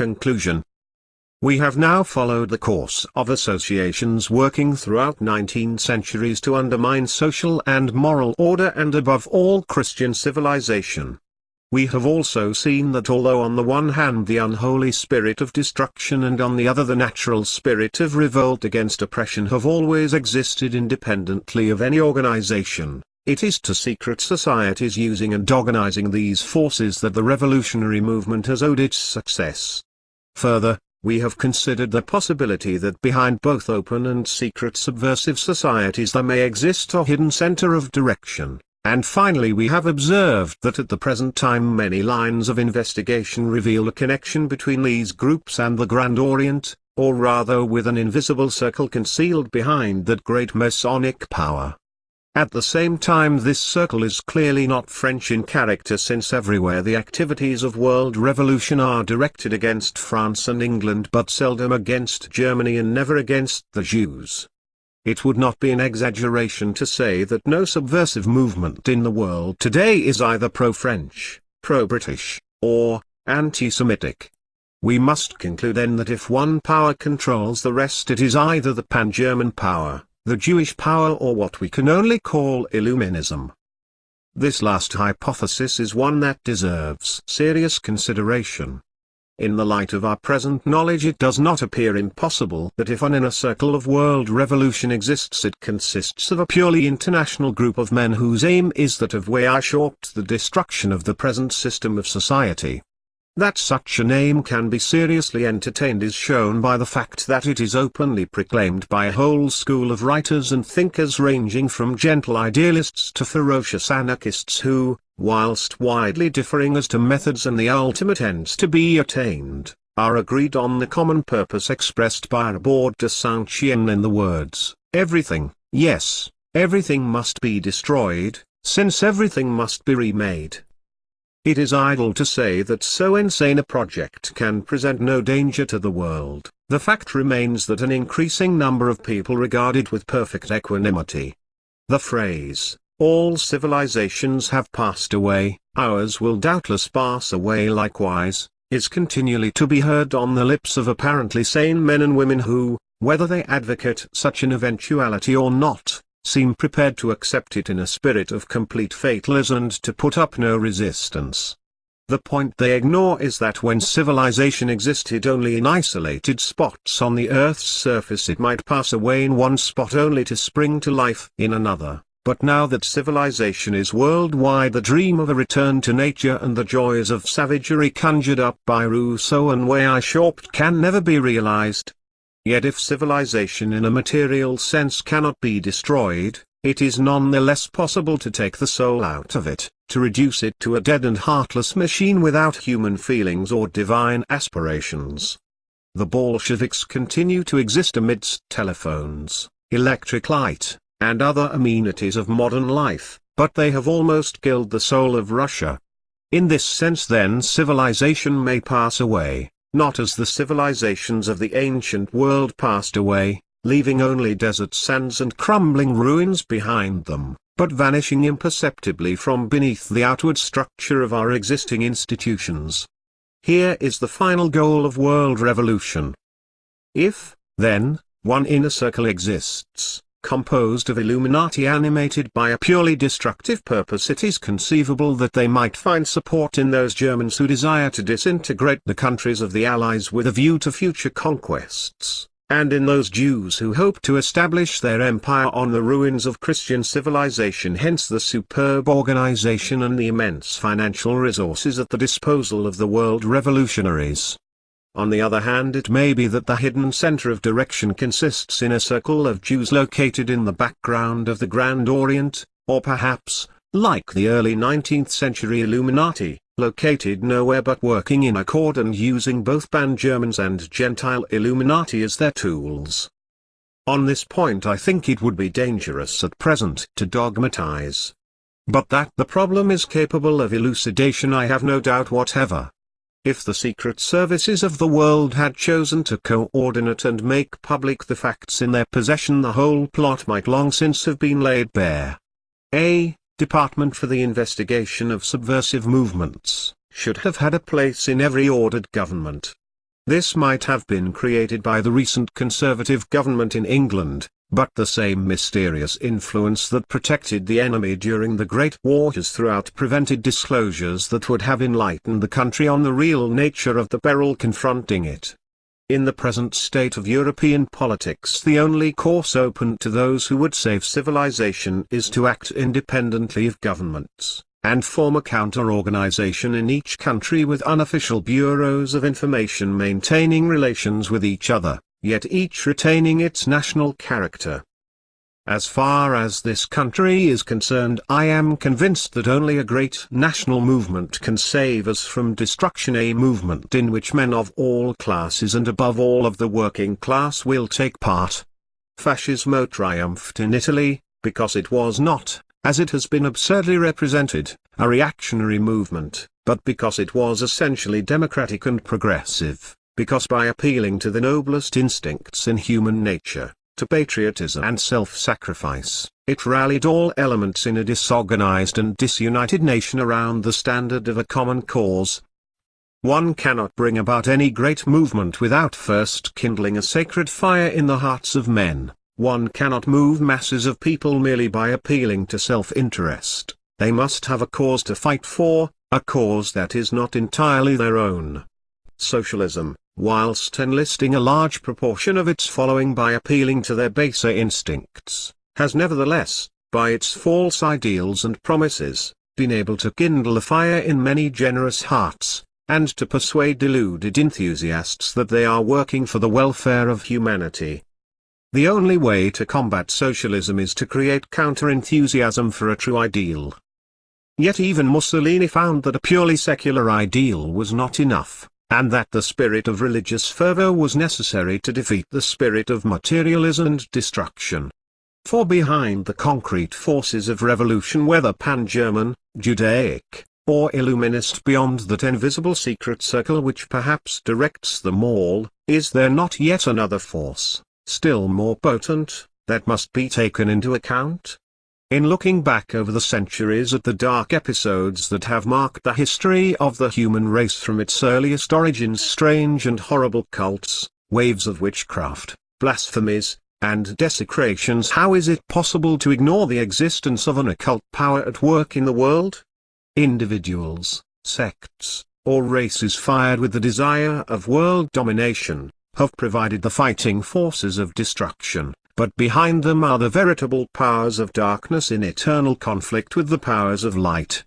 conclusion. We have now followed the course of associations working throughout 19 centuries to undermine social and moral order and above all Christian civilization. We have also seen that although on the one hand the unholy spirit of destruction and on the other the natural spirit of revolt against oppression have always existed independently of any organization, it is to secret societies using and organizing these forces that the revolutionary movement has owed its success. Further, we have considered the possibility that behind both open and secret subversive societies there may exist a hidden center of direction, and finally we have observed that at the present time many lines of investigation reveal a connection between these groups and the Grand Orient, or rather with an invisible circle concealed behind that great Masonic power. At the same time this circle is clearly not French in character, since everywhere the activities of world revolution are directed against France and England but seldom against Germany and never against the Jews. It would not be an exaggeration to say that no subversive movement in the world today is either pro-French, pro-British, or anti-Semitic. We must conclude then that if one power controls the rest it is either the Pan-German power, the Jewish power, or what we can only call Illuminism. This last hypothesis is one that deserves serious consideration. In the light of our present knowledge it does not appear impossible that if an inner circle of world revolution exists it consists of a purely international group of men whose aim is that of Weishaupt the destruction of the present system of society. That such a name can be seriously entertained is shown by the fact that it is openly proclaimed by a whole school of writers and thinkers ranging from gentle idealists to ferocious anarchists who, whilst widely differing as to methods and the ultimate ends to be attained, are agreed on the common purpose expressed by Rabord de Saint-Chien in the words, "Everything, yes, everything must be destroyed, since everything must be remade." It is idle to say that so insane a project can present no danger to the world. The fact remains that an increasing number of people regard it with perfect equanimity. The phrase, "all civilizations have passed away, ours will doubtless pass away likewise," is continually to be heard on the lips of apparently sane men and women who, whether they advocate such an eventuality or not, seem prepared to accept it in a spirit of complete fatalism and to put up no resistance. The point they ignore is that when civilization existed only in isolated spots on the Earth's surface it might pass away in one spot only to spring to life in another, but now that civilization is worldwide the dream of a return to nature and the joys of savagery conjured up by Rousseau and Weishaupt can never be realized. Yet if civilization in a material sense cannot be destroyed, it is none the less possible to take the soul out of it, to reduce it to a dead and heartless machine without human feelings or divine aspirations. The Bolsheviks continue to exist amidst telephones, electric light, and other amenities of modern life, but they have almost killed the soul of Russia. In this sense then civilization may pass away, not as the civilizations of the ancient world passed away, leaving only desert sands and crumbling ruins behind them, but vanishing imperceptibly from beneath the outward structure of our existing institutions. Here is the final goal of world revolution. If, then, one inner circle exists, composed of Illuminati animated by a purely destructive purpose, it is conceivable that they might find support in those Germans who desire to disintegrate the countries of the Allies with a view to future conquests, and in those Jews who hope to establish their empire on the ruins of Christian civilization. Hence the superb organization and the immense financial resources at the disposal of the world revolutionaries. On the other hand, it may be that the hidden center of direction consists in a circle of Jews located in the background of the Grand Orient, or perhaps, like the early 19th century Illuminati, located nowhere but working in accord and using both Pan-Germans and Gentile Illuminati as their tools. On this point I think it would be dangerous at present to dogmatize. But that the problem is capable of elucidation I have no doubt whatever. If the secret services of the world had chosen to coordinate and make public the facts in their possession, the whole plot might long since have been laid bare. A department for the investigation of subversive movements should have had a place in every ordered government. This might have been created by the recent Conservative government in England, but the same mysterious influence that protected the enemy during the Great Wars throughout prevented disclosures that would have enlightened the country on the real nature of the peril confronting it. In the present state of European politics, the only course open to those who would save civilization is to act independently of governments, and form a counter-organization in each country with unofficial bureaus of information maintaining relations with each other, yet each retaining its national character. As far as this country is concerned, I am convinced that only a great national movement can save us from destruction, a movement in which men of all classes and above all of the working class will take part. Fascismo triumphed in Italy, because it was not, as it has been absurdly represented, a reactionary movement, but because it was essentially democratic and progressive, because by appealing to the noblest instincts in human nature, to patriotism and self-sacrifice, it rallied all elements in a disorganized and disunited nation around the standard of a common cause. One cannot bring about any great movement without first kindling a sacred fire in the hearts of men. One cannot move masses of people merely by appealing to self-interest. They must have a cause to fight for, a cause that is not entirely their own. Socialism, whilst enlisting a large proportion of its following by appealing to their baser instincts, has nevertheless, by its false ideals and promises, been able to kindle a fire in many generous hearts, and to persuade deluded enthusiasts that they are working for the welfare of humanity. The only way to combat socialism is to create counter-enthusiasm for a true ideal. Yet even Mussolini found that a purely secular ideal was not enough, and that the spirit of religious fervor was necessary to defeat the spirit of materialism and destruction. For behind the concrete forces of revolution, whether Pan-German, Judaic, or Illuminist, beyond that invisible secret circle which perhaps directs them all, is there not yet another force, still more potent, that must be taken into account? In looking back over the centuries at the dark episodes that have marked the history of the human race from its earliest origins, strange and horrible cults, waves of witchcraft, blasphemies, and desecrations, how is it possible to ignore the existence of an occult power at work in the world? Individuals, sects, or races fired with the desire of world domination, have provided the fighting forces of destruction, but behind them are the veritable powers of darkness in eternal conflict with the powers of light.